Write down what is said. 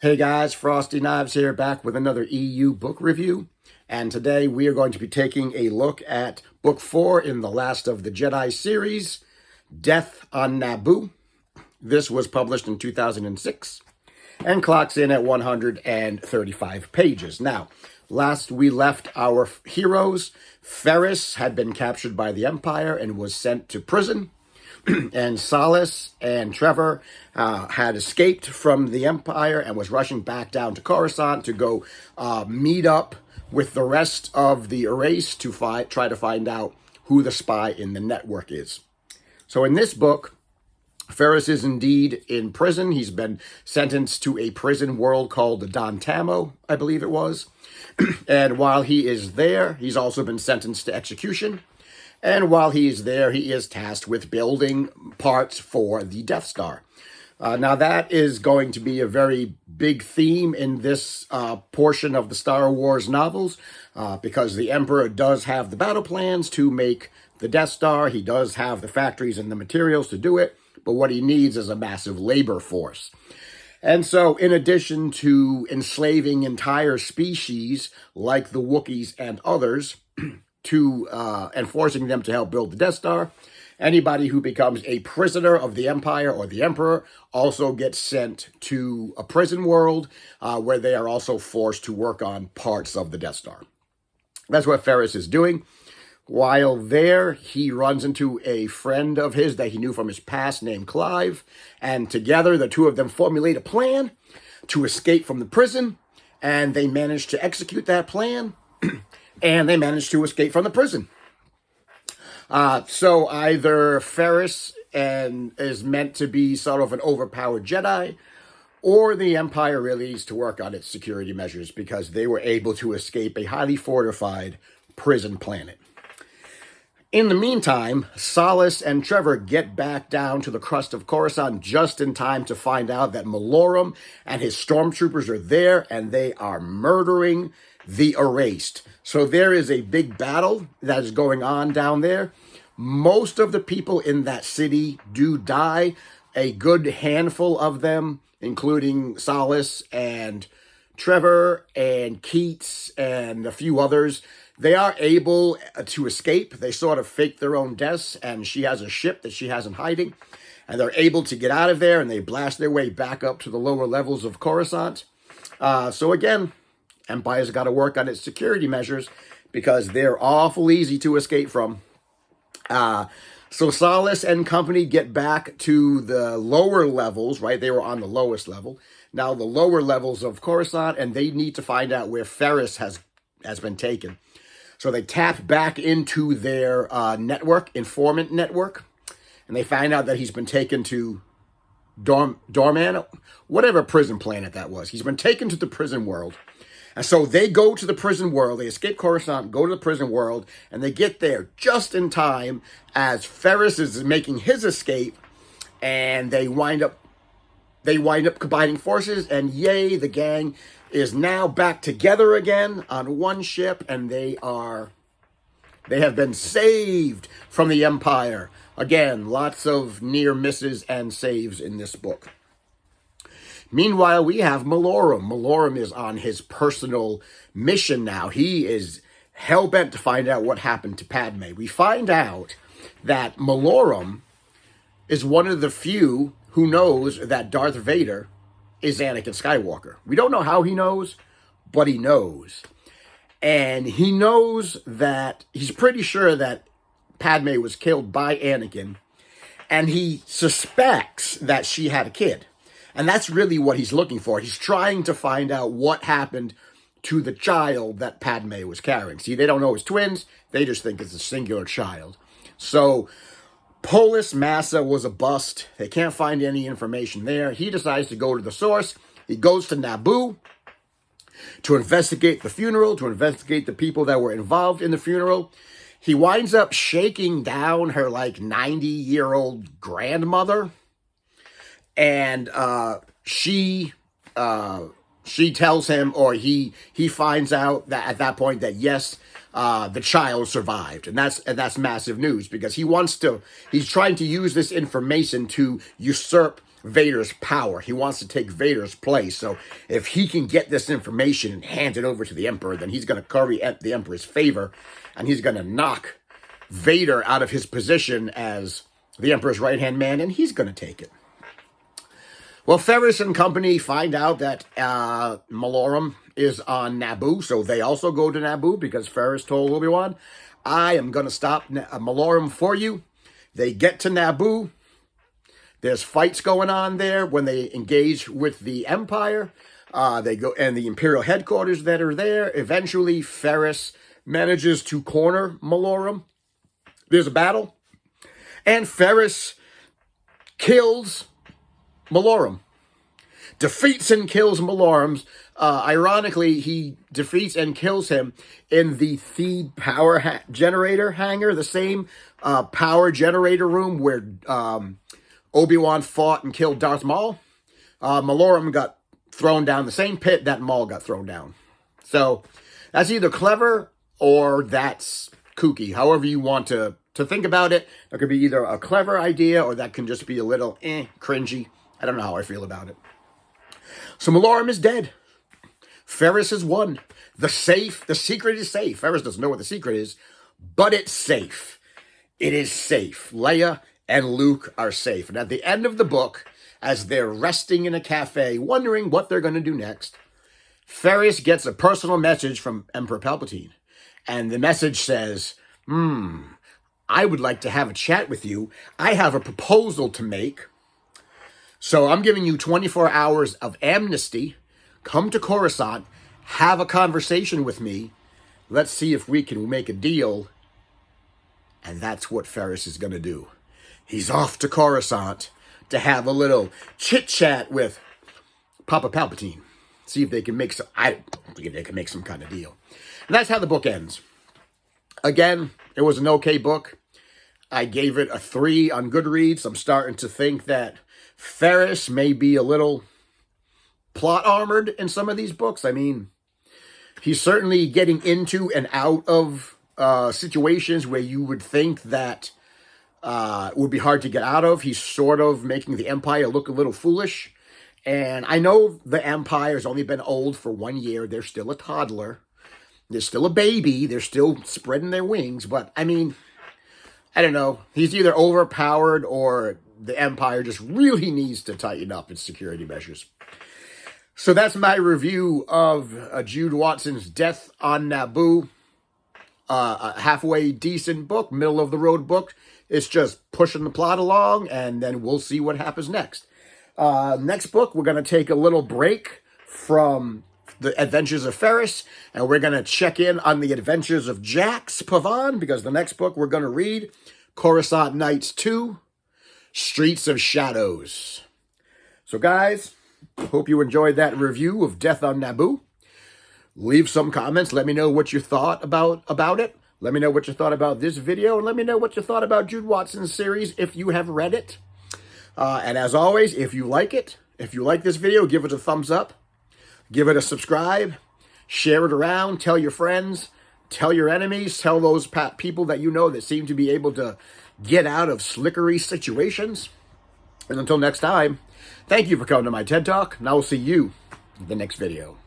Hey guys, Frosty Knives here, back with another EU book review. And today we are going to be taking a look at book 4 in the Last of the Jedi series, Death on Naboo. This was published in 2006 and clocks in at 135 pages. Now, last we left our heroes, Ferris had been captured by the Empire and was sent to prison. And Salas and Trevor had escaped from the Empire and was rushing back down to Coruscant to go meet up with the rest of the Erase to try to find out who the spy in the network is. So in this book, Ferris is indeed in prison. He's been sentenced to a prison world called the Don Tamo, I believe it was. And while he is there, he's also been sentenced to execution. And while he is there, he is tasked with building parts for the Death Star. Now, that is going to be a very big theme in this portion of the Star Wars novels, because the Emperor does have the battle plans to make the Death Star. He does have the factories and the materials to do it, but what he needs is a massive labor force. And so, in addition to enslaving entire species like the Wookiees and others, and forcing them to help build the Death Star, anybody who becomes a prisoner of the Empire or the Emperor also gets sent to a prison world where they are also forced to work on parts of the Death Star. That's what Ferris is doing. While there, he runs into a friend of his that he knew from his past named Clive, and together the two of them formulate a plan to escape from the prison, and they manage to execute that plan. And they managed to escape from the prison. So either Ferris is meant to be sort of an overpowered Jedi, or the Empire really needs to work on its security measures because they were able to escape a highly fortified prison planet. In the meantime, Salas and Trevor get back down to the crust of Coruscant just in time to find out that Malorum and his stormtroopers are there, and they are murdering the Erased. So there is a big battle that is going on down there. Most of the people in that city do die. A good handful of them, including Salas and Trevor and Keats and a few others, they are able to escape. They sort of fake their own deaths, and she has a ship that she has in hiding. And they're able to get out of there, and they blast their way back up to the lower levels of Coruscant. So again, Empire's got to work on its security measures because they're awful easy to escape from. So Salas and company get back to the lower levels, right? They were on the lowest level. Now the lower levels of Coruscant, and they need to find out where Ferris has been taken. So they tap back into their informant network, and they find out that he's been taken to Dorman, whatever prison planet that was. He's been taken to the prison world. And so they go to the prison world, they escape Coruscant, go to the prison world, and they get there just in time as Ferris is making his escape, and they wind up combining forces, and yay, the gang is now back together again on one ship, and they have been saved from the Empire. Again, lots of near misses and saves in this book. Meanwhile, we have Malorum. Malorum is on his personal mission now. He is hell-bent to find out what happened to Padme. We find out that Malorum is one of the few who knows that Darth Vader is Anakin Skywalker. We don't know how he knows, but he knows. And he knows that he's pretty sure that Padme was killed by Anakin, and he suspects that she had a kid. And that's really what he's looking for. He's trying to find out what happened to the child that Padme was carrying. See, they don't know it's twins. They just think it's a singular child. So Polis Massa was a bust. They can't find any information there. He decides to go to the source. He goes to Naboo to investigate the funeral, to investigate the people that were involved in the funeral. He winds up shaking down her 90-year-old grandmother. And she tells him, or he finds out that at that point that yes, the child survived, and that's massive news because he's trying to use this information to usurp Vader's power. He wants to take Vader's place. So if he can get this information and hand it over to the Emperor, then he's going to curry the Emperor's favor, and he's going to knock Vader out of his position as the Emperor's right-hand man, and he's going to take it. Well, Ferris and company find out that Malorum is on Naboo, so they also go to Naboo because Ferris told Obi-Wan, I am going to stop Malorum for you. They get to Naboo. There's fights going on there when they engage with the Empire. They go and the Imperial headquarters that are there. Eventually, Ferris manages to corner Malorum. There's a battle, and Ferris kills Malorum. Defeats and kills Malorum. Ironically, he defeats and kills him in the Theed power generator hangar, the same power generator room where Obi-Wan fought and killed Darth Maul. Malorum got thrown down the same pit that Maul got thrown down. So that's either clever or that's kooky. However you want to think about it. That could be either a clever idea or that can just be a little cringy. I don't know how I feel about it. So Malorum is dead. Ferris has won. The secret is safe. Ferris doesn't know what the secret is, but it's safe. It is safe. Leia and Luke are safe. And at the end of the book, as they're resting in a cafe, wondering what they're going to do next, Ferris gets a personal message from Emperor Palpatine. And the message says, I would like to have a chat with you. I have a proposal to make. So I'm giving you 24 hours of amnesty. Come to Coruscant, have a conversation with me. Let's see if we can make a deal. And that's what Ferris is going to do. He's off to Coruscant to have a little chit-chat with Papa Palpatine. See if they can make some, I think they can make some kind of deal. And that's how the book ends. Again, it was an okay book. I gave it a 3 on Goodreads. I'm starting to think that Ferris may be a little plot armored in some of these books. I mean, he's certainly getting into and out of situations where you would think that it would be hard to get out of. He's sort of making the Empire look a little foolish. And I know the Empire's only been old for 1 year. They're still a toddler. They're still a baby. They're still spreading their wings. But, I mean, I don't know. He's either overpowered or the Empire just really needs to tighten up its security measures. So that's my review of Jude Watson's Death on Naboo. A halfway decent book, middle-of-the-road book. It's just pushing the plot along, and then we'll see what happens next. Next book, we're going to take a little break from the Adventures of Ferris, and we're going to check in on the Adventures of Jax Pavan, because the next book we're going to read, Coruscant Nights 2, Streets of Shadows. So guys, hope you enjoyed that review of Death on Naboo. Leave some comments. Let me know what you thought about it. Let me know what you thought about this video, and let me know what you thought about Jude Watson's series if you have read it. And as always, if you like it, if you like this video, give it a thumbs up, give it a subscribe, share it around, tell your friends, tell your enemies, tell those people that you know that seem to be able to get out of slickery situations. And until next time, thank you for coming to my TED Talk, and I will see you in the next video.